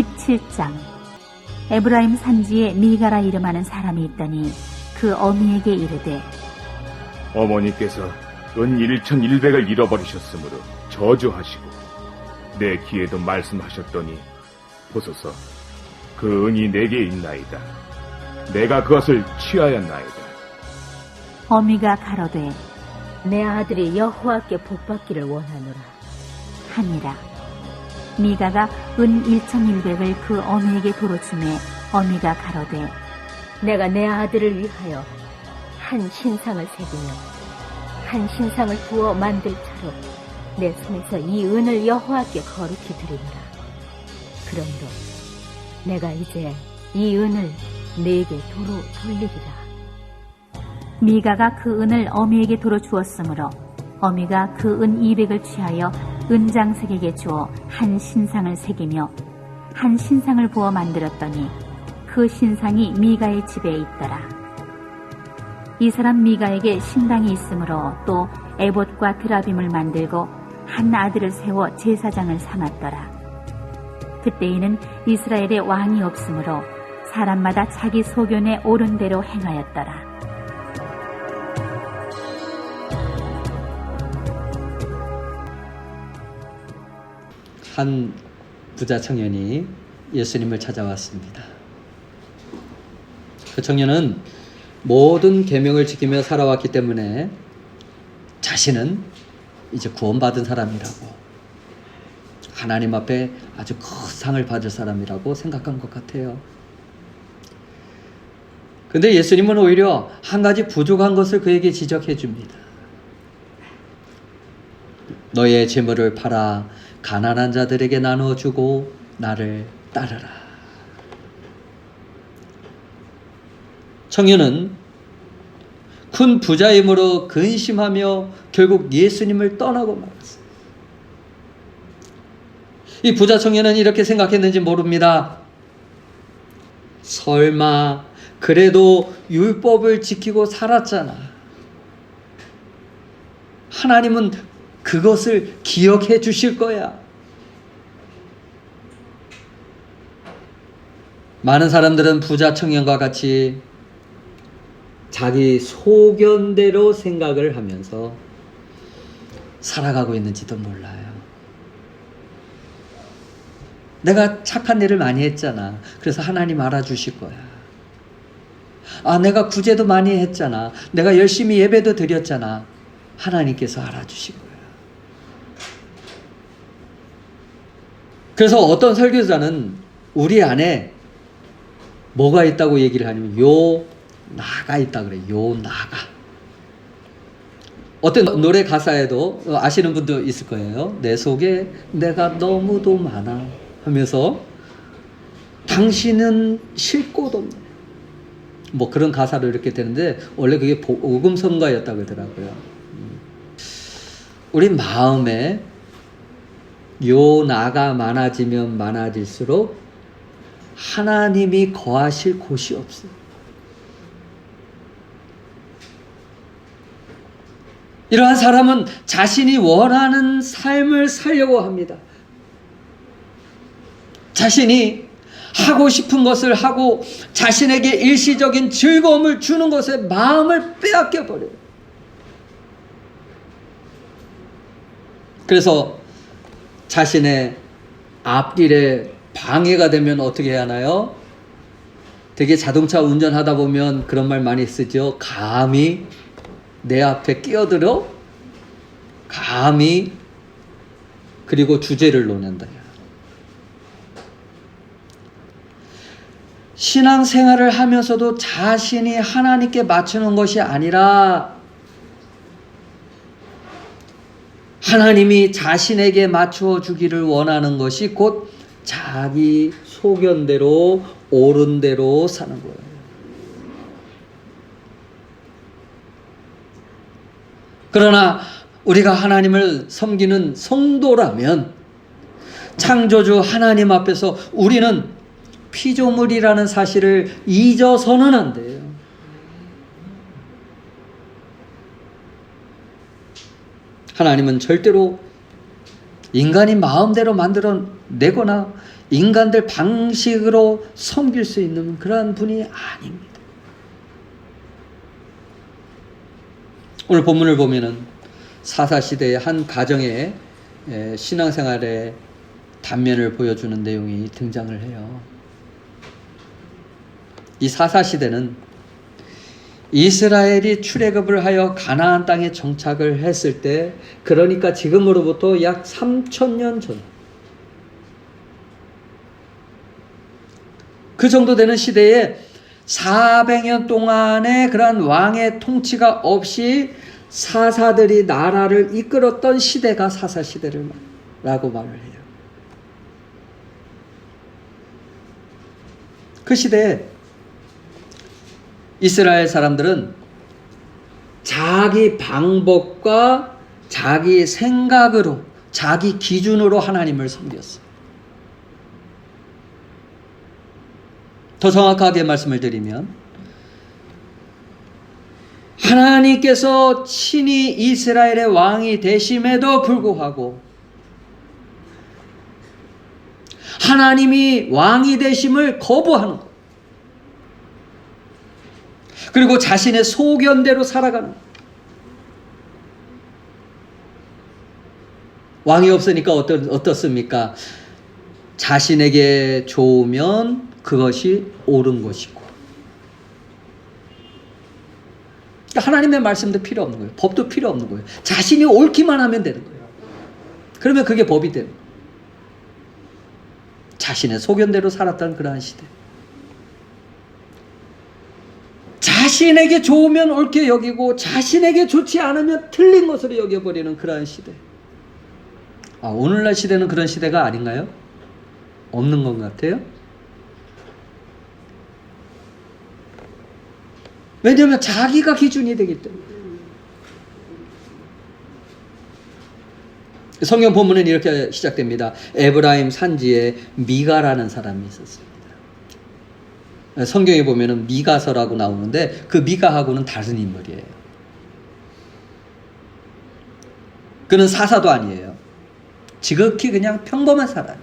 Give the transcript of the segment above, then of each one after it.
17장. 에브라임 산지에 미가라 이름하는 사람이 있더니 그 어미에게 이르되, 어머니께서 은 1,100을 잃어버리셨으므로 저주하시고 내 귀에도 말씀하셨더니 보소서 그 은이 내게 있나이다. 내가 그것을 취하였나이다. 어미가 가로되 내 아들이 여호와께 복받기를 원하노라 하니라. 미가가 은 1,100을 그 어미에게 도로 주매 어미가 가로되 내가 내 아들을 위하여 한 신상을 새기며 한 신상을 부어 만들 차로 내 손에서 이 은을 여호와께 거룩히 드리니라. 그러므로 내가 이제 이 은을 네게 도로 돌리리라. 미가가 그 은을 어미에게 도로 주었으므로 어미가 그 은 200을 취하여 은장색에게 주어 한 신상을 새기며 한 신상을 부어 만들었더니 그 신상이 미가의 집에 있더라. 이 사람 미가에게 신당이 있으므로 또 에봇과 드라빔을 만들고 한 아들을 세워 제사장을 삼았더라. 그때에는 이스라엘에 왕이 없으므로 사람마다 자기 소견에 옳은 대로 행하였더라. 한 부자 청년이 예수님을 찾아왔습니다. 그 청년은 모든 계명을 지키며 살아왔기 때문에 자신은 이제 구원받은 사람이라고, 하나님 앞에 아주 큰 상을 받을 사람이라고 생각한 것 같아요. 근데 예수님은 오히려 한 가지 부족한 것을 그에게 지적해 줍니다. 너의 재물을 팔아 가난한 자들에게 나눠주고 나를 따르라. 청년은 큰 부자임으로 근심하며 결국 예수님을 떠나고 말았어요. 이 부자 청년은 이렇게 생각했는지 모릅니다. 설마 그래도 율법을 지키고 살았잖아. 하나님은 그것을 기억해 주실 거야. 많은 사람들은 부자 청년과 같이 자기 소견대로 생각을 하면서 살아가고 있는지도 몰라요. 내가 착한 일을 많이 했잖아. 그래서 하나님 알아주실 거야. 내가 구제도 많이 했잖아. 내가 열심히 예배도 드렸잖아. 하나님께서 알아주실 거야. 그래서 어떤 설교자는 우리 안에 뭐가 있다고 얘기를 하냐면 요 나가 있다 그래. 요 나가. 어떤 노래 가사에도 아시는 분도 있을 거예요. 내 속에 내가 너무도 많아 하면서 당신은 쉴 곳 없네. 뭐 그런 가사로 이렇게 되는데 원래 그게 복음성가였다고 그러더라고요. 우리 마음에 요 나가 많아지면 많아질수록 하나님이 거하실 곳이 없어요. 이러한 사람은 자신이 원하는 삶을 살려고 합니다. 자신이 하고 싶은 것을 하고 자신에게 일시적인 즐거움을 주는 것에 마음을 빼앗겨 버려요. 그래서 자신의 앞길에 방해가 되면 어떻게 해야 하나요? 되게 자동차 운전하다 보면 그런 말 많이 쓰죠. 감히 내 앞에 끼어들어 감히 그리고 주제를 놓는다. 신앙생활을 하면서도 자신이 하나님께 맞추는 것이 아니라 하나님이 자신에게 맞추어 주기를 원하는 것이 곧 자기 소견대로 옳은 대로 사는 거예요. 그러나 우리가 하나님을 섬기는 성도라면 창조주 하나님 앞에서 우리는 피조물이라는 사실을 잊어서는 안 돼요. 하나님은 절대로 인간이 마음대로 만들어내거나 인간들 방식으로 섬길 수 있는 그러한 분이 아닙니다. 오늘 본문을 보면은 사사시대의 한 가정의 신앙생활의 단면을 보여주는 내용이 등장을 해요. 이 사사시대는 이스라엘이 출애굽을 하여 가나안 땅에 정착을 했을 때, 그러니까 지금으로부터 약 3,000년 전, 그 정도 되는 시대에 400년 동안의 그러한 왕의 통치가 없이 사사들이 나라를 이끌었던 시대가 사사시대라고 말을 해요. 그 시대에 이스라엘 사람들은 자기 방법과 자기 생각으로, 자기 기준으로 하나님을 섬겼어요. 더 정확하게 말씀을 드리면, 하나님께서 친히 이스라엘의 왕이 되심에도 불구하고 하나님이 왕이 되심을 거부하는 것, 그리고 자신의 소견대로 살아가는 것. 왕이 없으니까 어떻습니까? 자신에게 좋으면 그것이 옳은 것이고, 하나님의 말씀도 필요 없는 거예요. 법도 필요 없는 거예요. 자신이 옳기만 하면 되는 거예요. 그러면 그게 법이 되는 거예요. 자신의 소견대로 살았던 그러한 시대. 자신에게 좋으면 옳게 여기고 자신에게 좋지 않으면 틀린 것으로 여겨버리는 그러한 시대. 오늘날 시대는 그런 시대가 아닌가요? 없는 것 같아요. 왜냐하면 자기가 기준이 되기 때문에. 성경 본문은 이렇게 시작됩니다. 에브라임 산지에 미가라는 사람이 있었습니다. 성경에 보면은 미가서라고 나오는데, 그 미가하고는 다른 인물이에요. 그는 사사도 아니에요. 지극히 그냥 평범한 사람.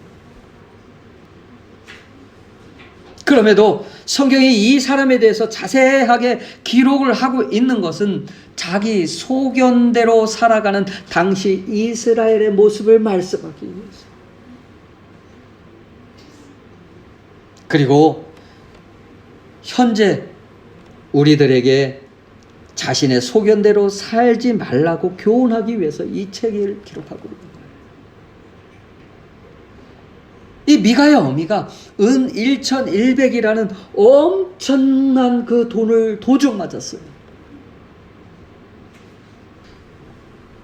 그럼에도 성경이 이 사람에 대해서 자세하게 기록을 하고 있는 것은 자기 소견대로 살아가는 당시 이스라엘의 모습을 말씀하기 위해서. 그리고 현재 우리들에게 자신의 소견대로 살지 말라고 교훈하기 위해서 이 책을 기록하고 있는 거예요. 이 미가의 어미가 은 1,100이라는 엄청난 그 돈을 도둑 맞았어요.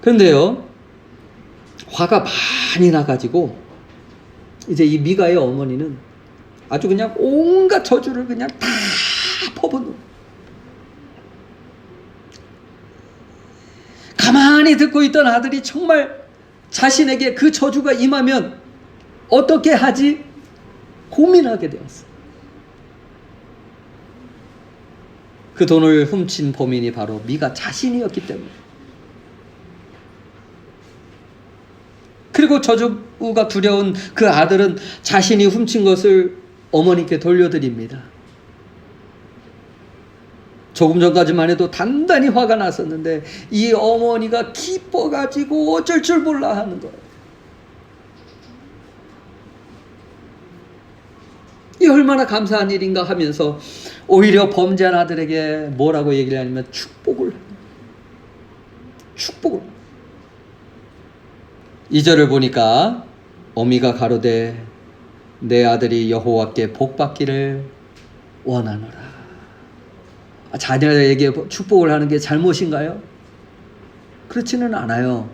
그런데요, 화가 많이 나가지고 이제 이 미가의 어머니는 아주 그냥 온갖 저주를 그냥 다 퍼붓는, 가만히 듣고 있던 아들이 정말 자신에게 그 저주가 임하면 어떻게 하지? 고민하게 되었어요. 그 돈을 훔친 범인이 바로 미가 자신이었기 때문에. 그리고 저주가 두려운 그 아들은 자신이 훔친 것을 어머니께 돌려드립니다. 조금 전까지만 해도 단단히 화가 났었는데 이 어머니가 기뻐가지고 어쩔 줄 몰라 하는 거예요. 이 얼마나 감사한 일인가 하면서 오히려 범죄한 아들에게 뭐라고 얘기를 하냐면 축복을. 2절을 보니까 어미가 가로되 내 아들이 여호와께 복받기를 원하노라. 자녀에게 축복을 하는 게 잘못인가요? 그렇지는 않아요.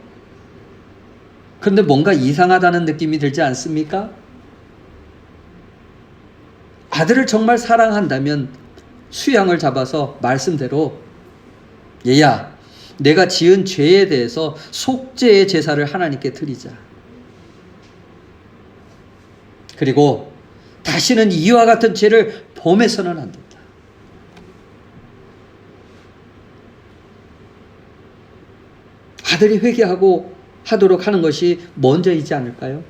그런데 뭔가 이상하다는 느낌이 들지 않습니까? 아들을 정말 사랑한다면 수양을 잡아서 말씀대로, 얘야, 내가 지은 죄에 대해서 속죄의 제사를 하나님께 드리자. 그리고 다시는 이와 같은 죄를 범해서는 안 된다. 아들이 회개하고 하도록 하는 것이 먼저이지 않을까요?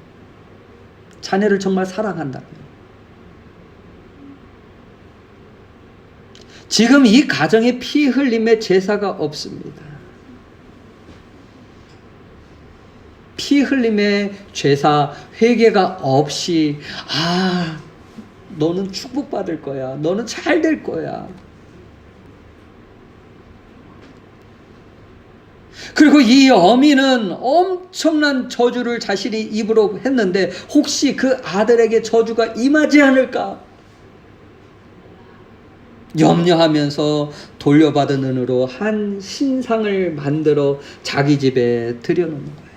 자녀를 정말 사랑한다면, 지금 이 가정에 피 흘림의 제사가 없습니다. 피 흘림의 제사, 회개가 없이 너는 축복받을 거야, 너는 잘 될 거야, 그리고 이 어미는 엄청난 저주를 자신이 입으로 했는데 혹시 그 아들에게 저주가 임하지 않을까 염려하면서 돌려받은 은으로 한 신상을 만들어 자기 집에 들여놓는 거예요.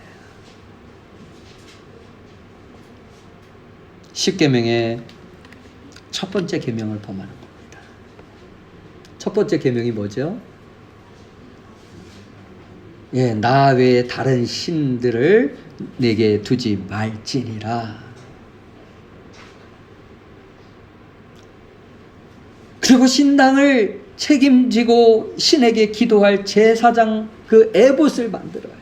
십계명의 첫 번째 계명을 범하는 겁니다. 첫 번째 계명이 뭐죠? 나 외에 다른 신들을 내게 두지 말지니라. 그리고 신당을 책임지고 신에게 기도할 제사장 그 에봇을 만들어요.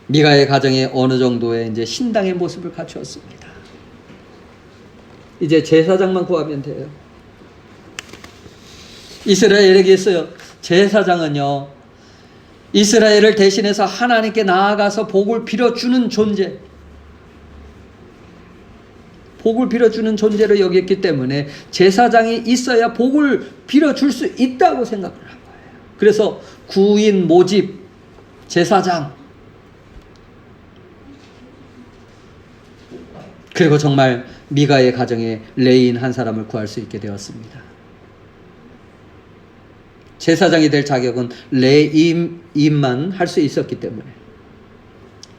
미가의 가정에 어느 정도의 이제 신당의 모습을 갖추었습니다. 이제 제사장만 구하면 돼요. 이스라엘에게 있어요. 제사장은요, 이스라엘을 대신해서 하나님께 나아가서 복을 빌어주는 존재, 복을 빌어주는 존재로 여겼기 때문에 제사장이 있어야 복을 빌어줄 수 있다고 생각을 한 거예요. 그래서 구인 모집 제사장, 그리고 정말 미가의 가정에 레인 한 사람을 구할 수 있게 되었습니다. 제사장이 될 자격은 레임만 할 수 있었기 때문에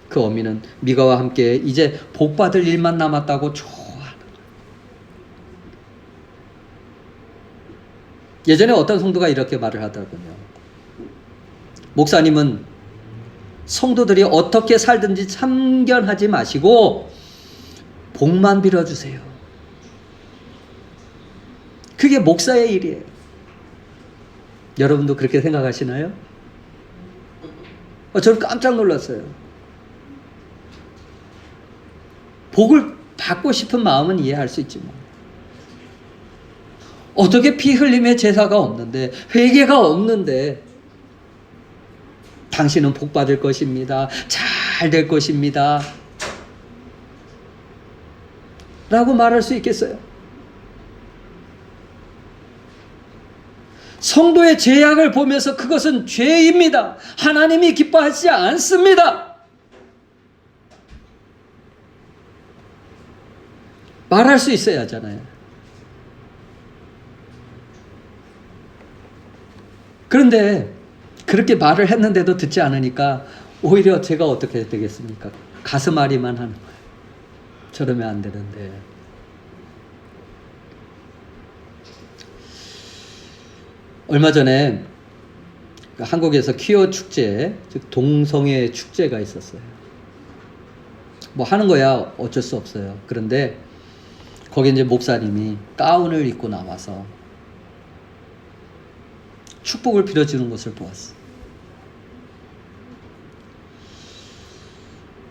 그 어미는 미가와 함께 이제 복받을 일만 남았다고 좋아하는 거예요. 예전에 어떤 성도가 이렇게 말을 하더군요. 목사님은 성도들이 어떻게 살든지 참견하지 마시고 복만 빌어주세요. 그게 목사의 일이에요. 여러분도 그렇게 생각하시나요? 저는 깜짝 놀랐어요. 복을 받고 싶은 마음은 이해할 수 있지만 어떻게 피 흘림의 제사가 없는데, 회개가 없는데 당신은 복 받을 것입니다, 잘 될 것입니다 라고 말할 수 있겠어요? 성도의 죄악을 보면서 그것은 죄입니다, 하나님이 기뻐하지 않습니다 말할 수 있어야 하잖아요. 그런데 그렇게 말을 했는데도 듣지 않으니까 오히려 제가 어떻게 되겠습니까? 가슴앓이만 하는 거예요. 저러면 안 되는데. 얼마 전에 한국에서 퀴어 축제, 즉 동성애 축제가 있었어요. 뭐 하는 거야 어쩔 수 없어요. 그런데 거기 이제 목사님이 가운을 입고 나와서 축복을 빌어주는 것을 보았어요.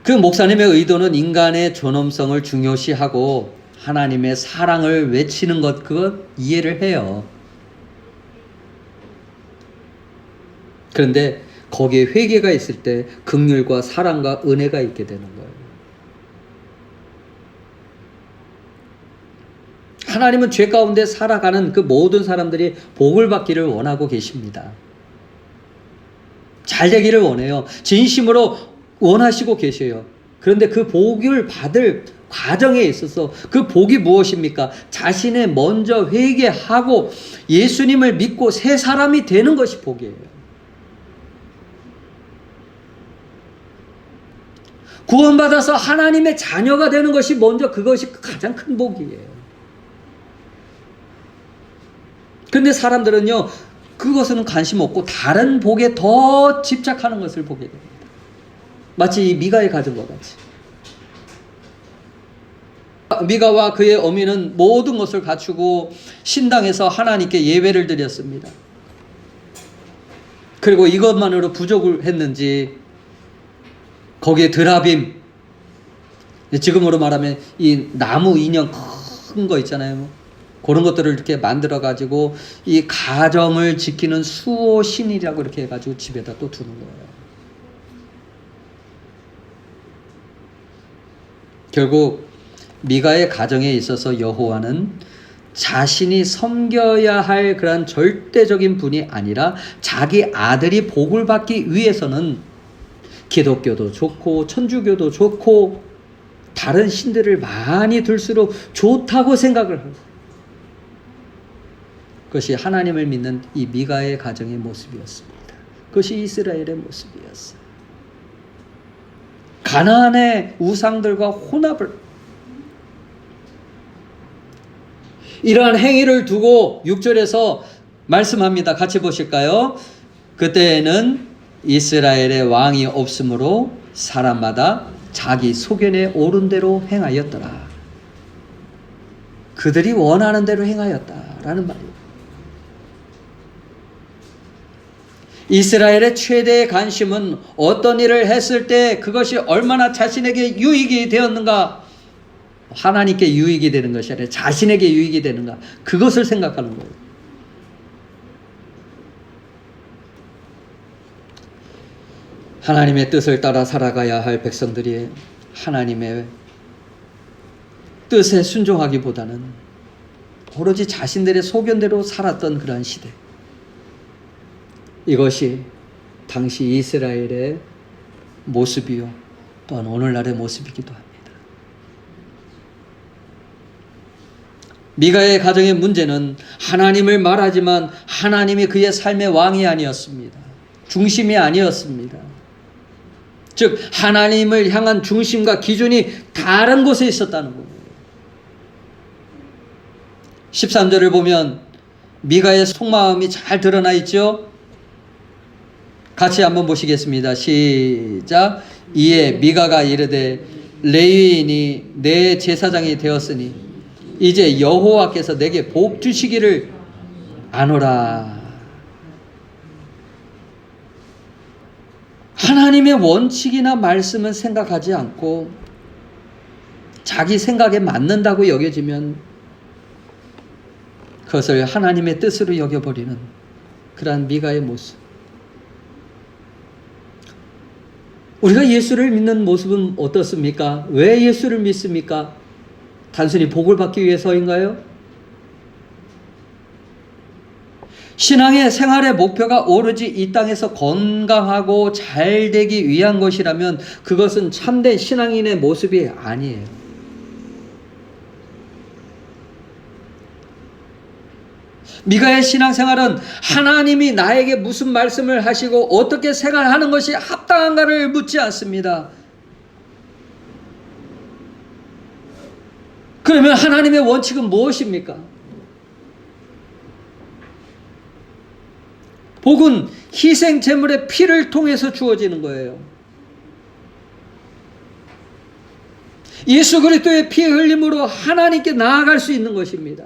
그 목사님의 의도는 인간의 존엄성을 중요시하고 하나님의 사랑을 외치는 것, 그것 이해를 해요. 그런데 거기에 회개가 있을 때 긍휼과 사랑과 은혜가 있게 되는 거예요. 하나님은 죄 가운데 살아가는 그 모든 사람들이 복을 받기를 원하고 계십니다. 잘 되기를 원해요. 진심으로 원하시고 계셔요. 그런데 그 복을 받을 과정에 있어서 그 복이 무엇입니까? 자신의 먼저 회개하고 예수님을 믿고 새 사람이 되는 것이 복이에요. 구원받아서 하나님의 자녀가 되는 것이 먼저, 그것이 가장 큰 복이에요. 그런데 사람들은요, 그것은 관심 없고 다른 복에 더 집착하는 것을 보게 됩니다. 마치 이 미가의 가정과 같이. 미가와 그의 어미는 모든 것을 갖추고 신당에서 하나님께 예배를 드렸습니다. 그리고 이것만으로 부족을 했는지 거기에 드라빔, 지금으로 말하면 이 나무 인형 큰 거 있잖아요. 그런 것들을 이렇게 만들어 가지고 이 가정을 지키는 수호신이라고 이렇게 해가지고 집에다 또 두는 거예요. 결국 미가의 가정에 있어서 여호와는 자신이 섬겨야 할 그런 절대적인 분이 아니라 자기 아들이 복을 받기 위해서는 기독교도 좋고 천주교도 좋고 다른 신들을 많이 둘수록 좋다고 생각을 하고, 그것이 하나님을 믿는 이 미가의 가정의 모습이었습니다. 그것이 이스라엘의 모습이었어요. 가나안의 우상들과 혼합을, 이러한 행위를 두고 6절에서 말씀합니다. 같이 보실까요? 그때에는 이스라엘의 왕이 없으므로 사람마다 자기 소견에 옳은 대로 행하였더라. 그들이 원하는 대로 행하였다라는 말이에요. 이스라엘의 최대의 관심은 어떤 일을 했을 때 그것이 얼마나 자신에게 유익이 되었는가, 하나님께 유익이 되는 것이 아니라 자신에게 유익이 되는가, 그것을 생각하는 거예요. 하나님의 뜻을 따라 살아가야 할 백성들이 하나님의 뜻에 순종하기보다는 오로지 자신들의 소견대로 살았던 그러한 시대, 이것이 당시 이스라엘의 모습이요 또한 오늘날의 모습이기도 합니다. 미가의 가정의 문제는 하나님을 말하지만 하나님이 그의 삶의 왕이 아니었습니다. 중심이 아니었습니다. 즉 하나님을 향한 중심과 기준이 다른 곳에 있었다는 거예요. 13절을 보면 미가의 속마음이 잘 드러나 있죠. 같이 한번 보시겠습니다. 시작. 이에 미가가 이르되 레위인이 내 제사장이 되었으니 이제 여호와께서 내게 복 주시기를 아노라. 하나님의 원칙이나 말씀은 생각하지 않고 자기 생각에 맞는다고 여겨지면 그것을 하나님의 뜻으로 여겨버리는 그러한 미가의 모습. 우리가 예수를 믿는 모습은 어떻습니까? 왜 예수를 믿습니까? 단순히 복을 받기 위해서인가요? 신앙의 생활의 목표가 오로지 이 땅에서 건강하고 잘 되기 위한 것이라면 그것은 참된 신앙인의 모습이 아니에요. 미가의 신앙생활은 하나님이 나에게 무슨 말씀을 하시고 어떻게 생활하는 것이 합당한가를 묻지 않습니다. 그러면 하나님의 원칙은 무엇입니까? 복은 희생 제물의 피를 통해서 주어지는 거예요. 예수 그리스도의 피 흘림으로 하나님께 나아갈 수 있는 것입니다.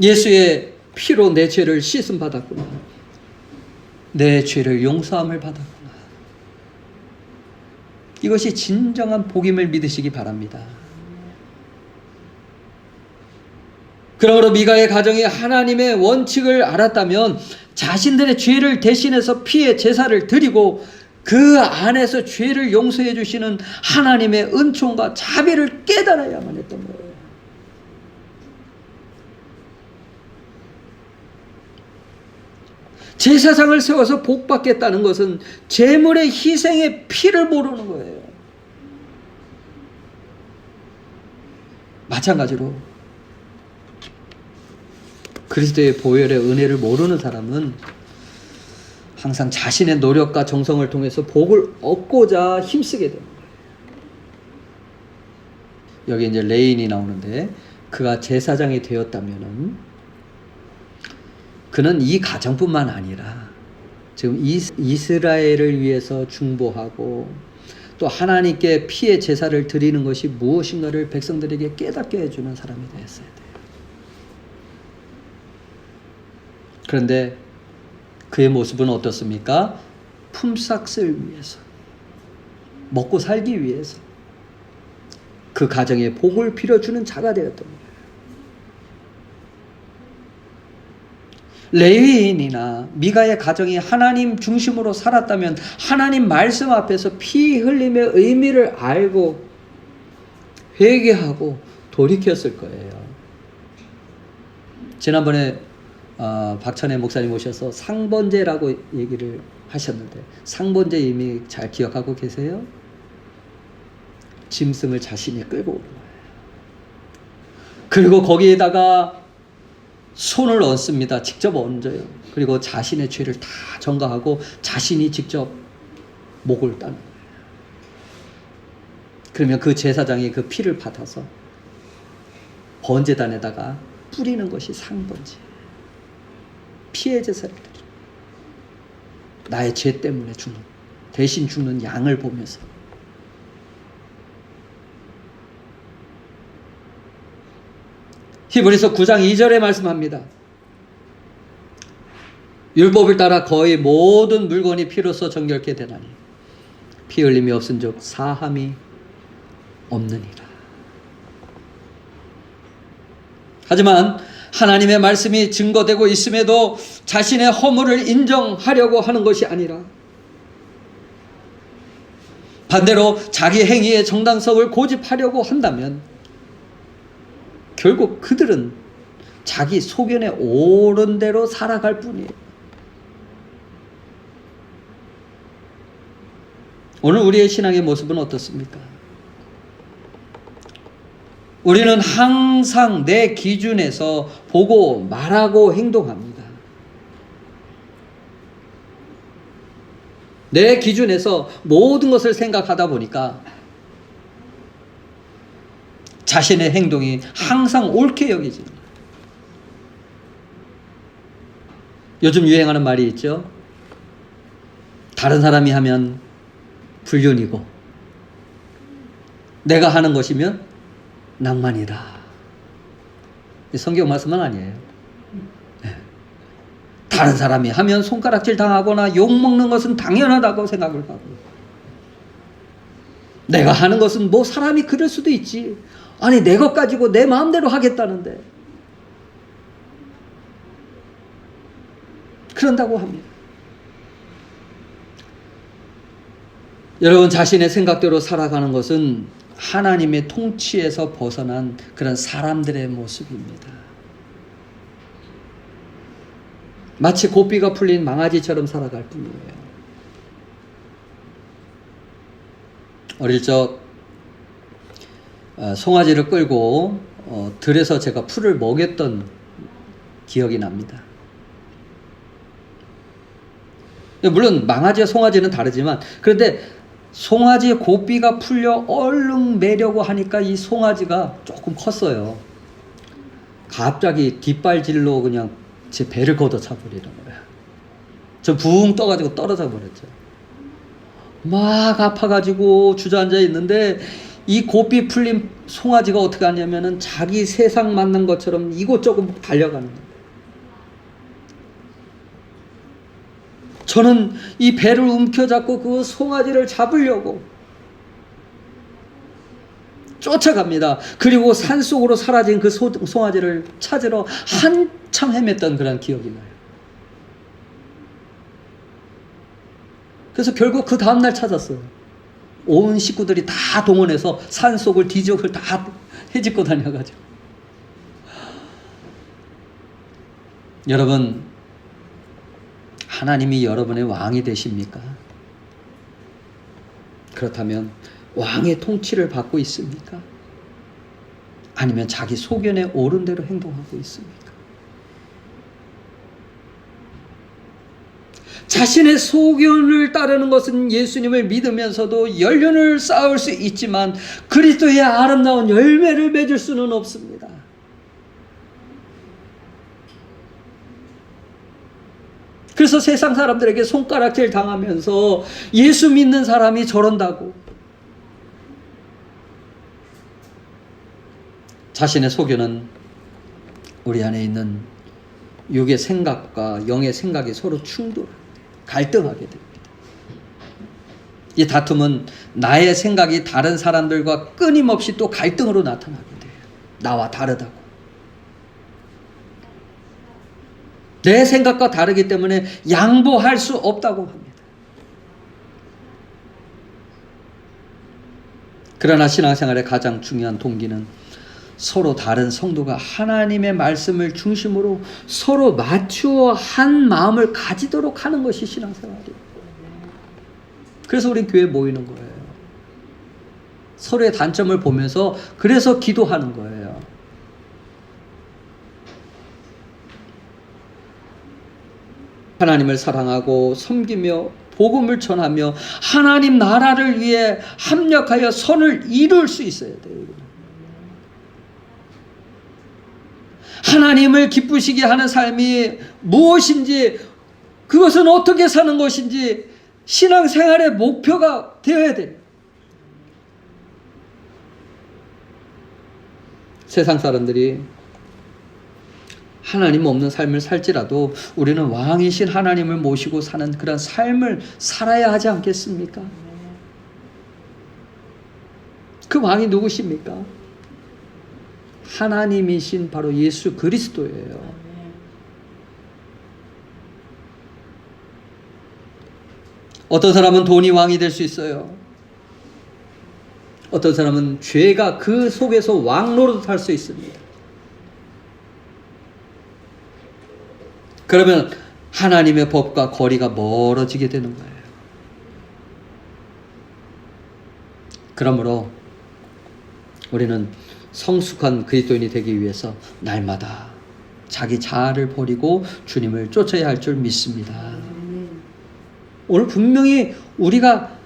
예수의 피로 내 죄를 씻음 받았구나. 내 죄를 용서함을 받았구나. 이것이 진정한 복임을 믿으시기 바랍니다. 그러므로 미가의 가정이 하나님의 원칙을 알았다면 자신들의 죄를 대신해서 피의 제사를 드리고 그 안에서 죄를 용서해 주시는 하나님의 은총과 자비를 깨달아야만 했던 거예요. 제사장을 세워서 복 받겠다는 것은 제물의 희생의 피를 모르는 거예요. 마찬가지로 그리스도의 보혈의 은혜를 모르는 사람은 항상 자신의 노력과 정성을 통해서 복을 얻고자 힘쓰게 됩니다. 여기 이제 레인이 나오는데 그가 제사장이 되었다면은 그는 이 가정뿐만 아니라 지금 이스라엘을 위해서 중보하고 또 하나님께 피의 제사를 드리는 것이 무엇인가를 백성들에게 깨닫게 해주는 사람이 되었어야 돼요. 그런데 그의 모습은 어떻습니까? 품삯을 위해서, 먹고 살기 위해서 그 가정에 복을 빌어주는 자가 되었던 거예요. 레위인이나 미가의 가정이 하나님 중심으로 살았다면 하나님 말씀 앞에서 피 흘림의 의미를 알고 회개하고 돌이켰을 거예요. 지난번에 박찬혜 목사님 오셔서 상번제라고 얘기를 하셨는데, 상번제 의미 잘 기억하고 계세요? 짐승을 자신이 끌고 오는 거예요. 그리고 거기에다가 손을 얹습니다. 직접 얹어요. 그리고 자신의 죄를 다 전가하고 자신이 직접 목을 따는 거예요. 그러면 그 제사장이 그 피를 받아서 번제단에다가 뿌리는 것이 상번제. 피의 제사를 드리는, 나의 죄 때문에 죽는, 대신 죽는 양을 보면서 히브리서 9장 2절에 말씀합니다. 율법을 따라 거의 모든 물건이 피로써 정결케 되나니 피 흘림이 없은즉 사함이 없느니라. 하지만 하나님의 말씀이 증거되고 있음에도 자신의 허물을 인정하려고 하는 것이 아니라 반대로 자기 행위의 정당성을 고집하려고 한다면 결국 그들은 자기 소견에 옳은 대로 살아갈 뿐이에요. 오늘 우리의 신앙의 모습은 어떻습니까? 우리는 항상 내 기준에서 보고 말하고 행동합니다. 내 기준에서 모든 것을 생각하다 보니까 자신의 행동이 항상 옳게 여기지는 거예요. 요즘 유행하는 말이 있죠. 다른 사람이 하면 불륜이고 내가 하는 것이면 낭만이다. 성경 말씀은 아니에요. 다른 사람이 하면 손가락질 당하거나 욕먹는 것은 당연하다고 생각을 하고, 내가 하는 것은 뭐 사람이 그럴 수도 있지, 아니 내 것 가지고 내 마음대로 하겠다는데, 그런다고 합니다. 여러분, 자신의 생각대로 살아가는 것은 하나님의 통치에서 벗어난 그런 사람들의 모습입니다. 마치 고삐가 풀린 망아지처럼 살아갈 뿐이에요. 어릴 적 송아지를 끌고 들에서 제가 풀을 먹였던 기억이 납니다. 물론 망아지와 송아지는 다르지만, 그런데 송아지의 고삐가 풀려 얼른 매려고 하니까 이 송아지가 조금 컸어요. 갑자기 뒷발질로 그냥 제 배를 걷어차버리는 거예요. 저 붕 떠가지고 떨어져 버렸죠. 막 아파가지고 주저앉아 있는데 이 고삐 풀린 송아지가 어떻게 하냐면은 자기 세상 맞는 것처럼 이곳저곳 달려가는 거예요. 저는 이 배를 움켜잡고 그 송아지를 잡으려고 쫓아갑니다. 그리고 산속으로 사라진 그 송아지를 찾으러 한참 헤맸던 그런 기억이 나요. 그래서 결국 그 다음날 찾았어요. 온 식구들이 다 동원해서 산속을 뒤적을 다 헤집고 다녀가지고. 여러분, 하나님이 여러분의 왕이 되십니까? 그렇다면 왕의 통치를 받고 있습니까? 아니면 자기 소견에 옳은 대로 행동하고 있습니까? 자신의 소견을 따르는 것은 예수님을 믿으면서도 연륜을 쌓을 수 있지만 그리스도의 아름다운 열매를 맺을 수는 없습니다. 그래서 세상 사람들에게 손가락질 당하면서 예수 믿는 사람이 저런다고, 자신의 소견은 우리 안에 있는 육의 생각과 영의 생각이 서로 갈등하게 됩니다. 이 다툼은 나의 생각이 다른 사람들과 끊임없이 또 갈등으로 나타나게 돼요. 나와 다르다고. 내 생각과 다르기 때문에 양보할 수 없다고 합니다. 그러나 신앙생활의 가장 중요한 동기는 서로 다른 성도가 하나님의 말씀을 중심으로 서로 맞추어 한 마음을 가지도록 하는 것이 신앙생활이에요. 그래서 우리 교회에 모이는 거예요. 서로의 단점을 보면서 그래서 기도하는 거예요. 하나님을 사랑하고 섬기며 복음을 전하며 하나님 나라를 위해 합력하여 선을 이룰 수 있어야 돼요. 하나님을 기쁘시게 하는 삶이 무엇인지, 그것은 어떻게 사는 것인지 신앙생활의 목표가 되어야 돼요. 세상 사람들이 하나님 없는 삶을 살지라도 우리는 왕이신 하나님을 모시고 사는 그런 삶을 살아야 하지 않겠습니까? 그 왕이 누구십니까? 하나님이신 바로 예수 그리스도예요. 어떤 사람은 돈이 왕이 될 수 있어요. 어떤 사람은 죄가 그 속에서 왕 노릇할 수 있습니다. 그러면 하나님의 법과 거리가 멀어지게 되는 거예요. 그러므로 우리는 성숙한 그리스도인이 되기 위해서 날마다 자기 자아를 버리고 주님을 쫓아야 할 줄 믿습니다. 오늘 분명히 우리가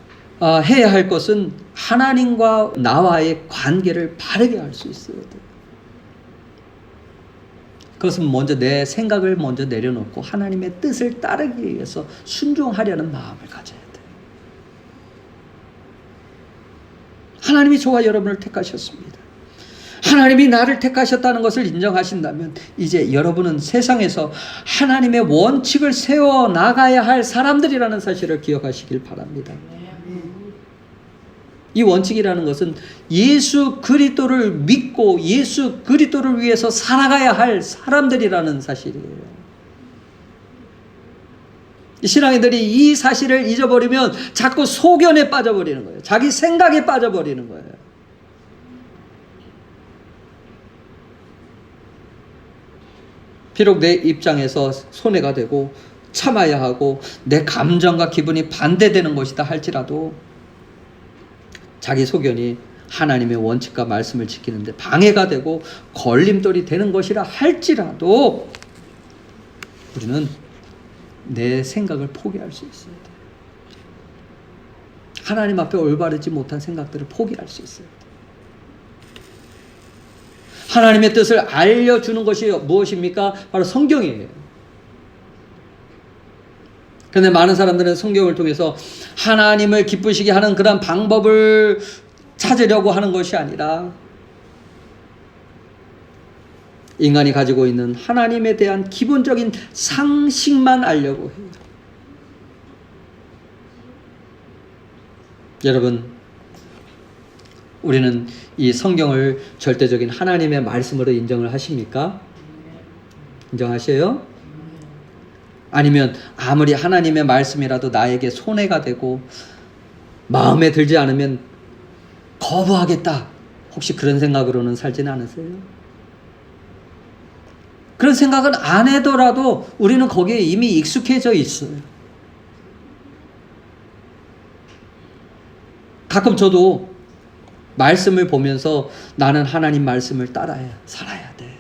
해야 할 것은 하나님과 나와의 관계를 바르게 할 수 있어야 돼요. 그것은 먼저 내 생각을 먼저 내려놓고 하나님의 뜻을 따르기 위해서 순종하려는 마음을 가져야 돼요. 하나님이 저와 여러분을 택하셨습니다. 하나님이 나를 택하셨다는 것을 인정하신다면 이제 여러분은 세상에서 하나님의 원칙을 세워나가야 할 사람들이라는 사실을 기억하시길 바랍니다. 이 원칙이라는 것은 예수 그리스도를 믿고 예수 그리스도를 위해서 살아가야 할 사람들이라는 사실이에요. 신앙인들이 이 사실을 잊어버리면 자꾸 소견에 빠져버리는 거예요. 자기 생각에 빠져버리는 거예요. 비록 내 입장에서 손해가 되고 참아야 하고 내 감정과 기분이 반대되는 것이다 할지라도 자기 소견이 하나님의 원칙과 말씀을 지키는데 방해가 되고 걸림돌이 되는 것이라 할지라도 우리는 내 생각을 포기할 수 있어야 돼요. 하나님 앞에 올바르지 못한 생각들을 포기할 수 있어야 돼요. 하나님의 뜻을 알려주는 것이 무엇입니까? 바로 성경이에요. 그런데 많은 사람들은 성경을 통해서 하나님을 기쁘시게 하는 그런 방법을 찾으려고 하는 것이 아니라 인간이 가지고 있는 하나님에 대한 기본적인 상식만 알려고 해요. 여러분, 우리는 이 성경을 절대적인 하나님의 말씀으로 인정을 하십니까? 인정하셔요? 아니면 아무리 하나님의 말씀이라도 나에게 손해가 되고 마음에 들지 않으면 거부하겠다, 혹시 그런 생각으로는 살지는 않으세요? 그런 생각은 안 해더라도 우리는 거기에 이미 익숙해져 있어요. 가끔 저도 말씀을 보면서 나는 하나님 말씀을 따라야 살아야 돼.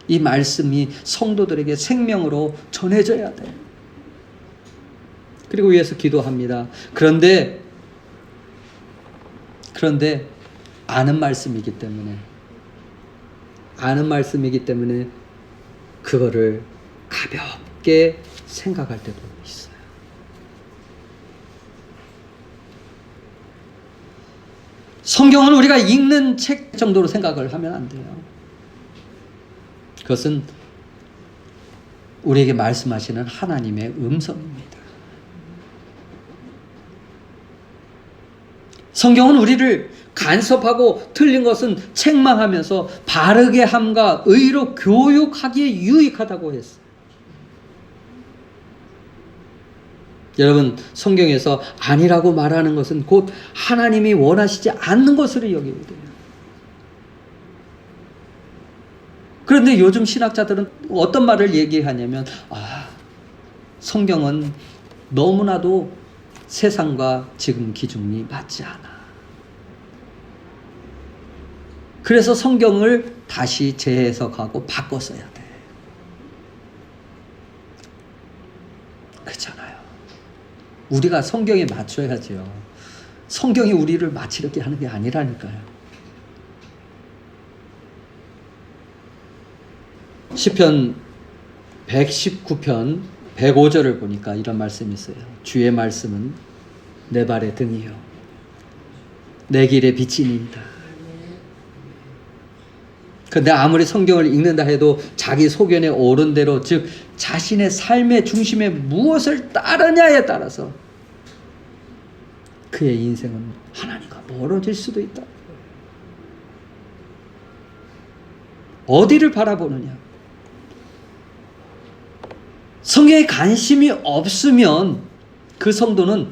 이 말씀이 성도들에게 생명으로 전해져야 돼. 그리고 위해서 기도합니다. 그런데 아는 말씀이기 때문에 그거를 가볍게 생각할 때도 있어요. 성경은 우리가 읽는 책 정도로 생각을 하면 안 돼요. 그것은 우리에게 말씀하시는 하나님의 음성입니다. 성경은 우리를 간섭하고 틀린 것은 책망하면서 바르게 함과 의로 교육하기에 유익하다고 했어요. 여러분, 성경에서 아니라고 말하는 것은 곧 하나님이 원하시지 않는 것으로 여기게 돼요. 그런데 요즘 신학자들은 어떤 말을 얘기하냐면, 성경은 너무나도 세상과 지금 기준이 맞지 않아. 그래서 성경을 다시 재해석하고 바꿔 써야 돼. 그렇잖아요. 우리가 성경에 맞춰야죠. 성경이 우리를 맞추려게 하는 게 아니라니까요. 시편 119편 105절을 보니까 이런 말씀이 있어요. 주의 말씀은 내 발의 등이요 내 길의 빛이니이다. 근데 아무리 성경을 읽는다 해도 자기 소견에 옳은 대로, 즉 자신의 삶의 중심에 무엇을 따르냐에 따라서 그의 인생은 하나님과 멀어질 수도 있다. 어디를 바라보느냐? 성경에 관심이 없으면 그 성도는,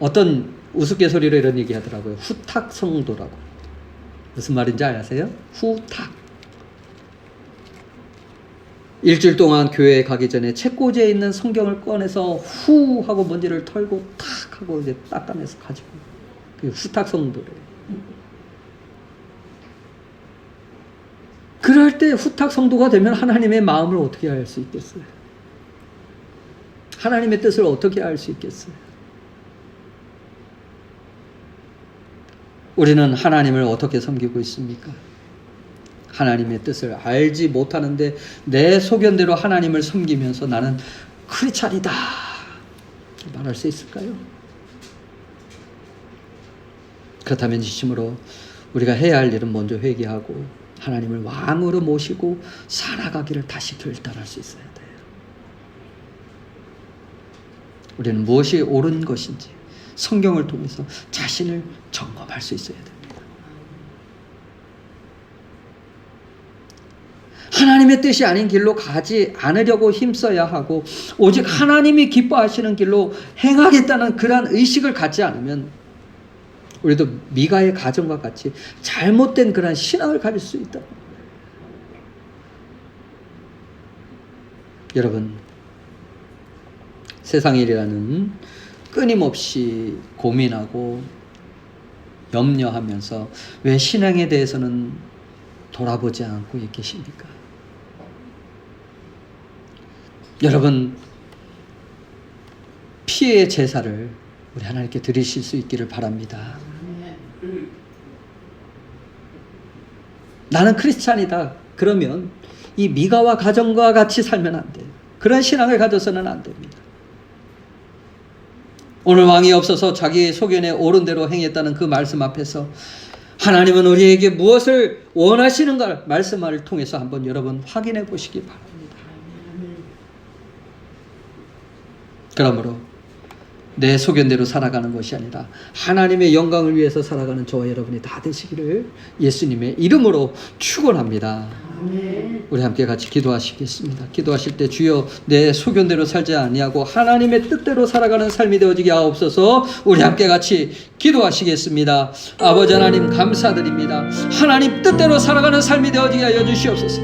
어떤 우스갯소리로 이런 얘기 하더라고요. 후탁 성도라고. 무슨 말인지 아세요? 후탁. 일주일 동안 교회에 가기 전에 책꽂이에 있는 성경을 꺼내서 후 하고 먼지를 털고 탁 하고 이제 닦아내서 가지고, 그게 후탁 성도래요. 그럴 때 후탁 성도가 되면 하나님의 마음을 어떻게 알 수 있겠어요? 하나님의 뜻을 어떻게 알 수 있겠어요? 우리는 하나님을 어떻게 섬기고 있습니까? 하나님의 뜻을 알지 못하는데 내 소견대로 하나님을 섬기면서 나는 크리스찬이다 말할 수 있을까요? 그렇다면 진심으로 우리가 해야 할 일은 먼저 회개하고 하나님을 왕으로 모시고 살아가기를 다시 결단할 수 있어야 돼요. 우리는 무엇이 옳은 것인지 성경을 통해서 자신을 점검할 수 있어야 됩니다. 하나님의 뜻이 아닌 길로 가지 않으려고 힘써야 하고, 오직 하나님이 기뻐하시는 길로 행하겠다는 그러한 의식을 갖지 않으면 우리도 미가의 가정과 같이 잘못된 그러한 신앙을 가질 수 있다. 여러분, 세상 일이라는 끊임없이 고민하고 염려하면서 왜 신앙에 대해서는 돌아보지 않고 계십니까? 여러분, 피해의 제사를 우리 하나님께 드리실 수 있기를 바랍니다. 나는 크리스찬이다. 그러면 이 미가와 가정과 같이 살면 안 돼요. 그런 신앙을 가져서는 안 됩니다. 오늘 왕이 없어서 자기 소견에 옳은 대로 행했다는 그 말씀 앞에서 하나님은 우리에게 무엇을 원하시는가 말씀을 통해서 한번 여러분 확인해 보시기 바랍니다. 그러므로 내 소견대로 살아가는 것이 아니라 하나님의 영광을 위해서 살아가는 저와 여러분이 다 되시기를 예수님의 이름으로 축원합니다. 우리 함께 같이 기도하시겠습니다. 기도하실 때 주여 내 소견대로 살지 아니하고 하나님의 뜻대로 살아가는 삶이 되어지게 하옵소서. 우리 함께 같이 기도하시겠습니다. 아버지 하나님 감사드립니다. 하나님 뜻대로 살아가는 삶이 되어지게 하여 주시옵소서.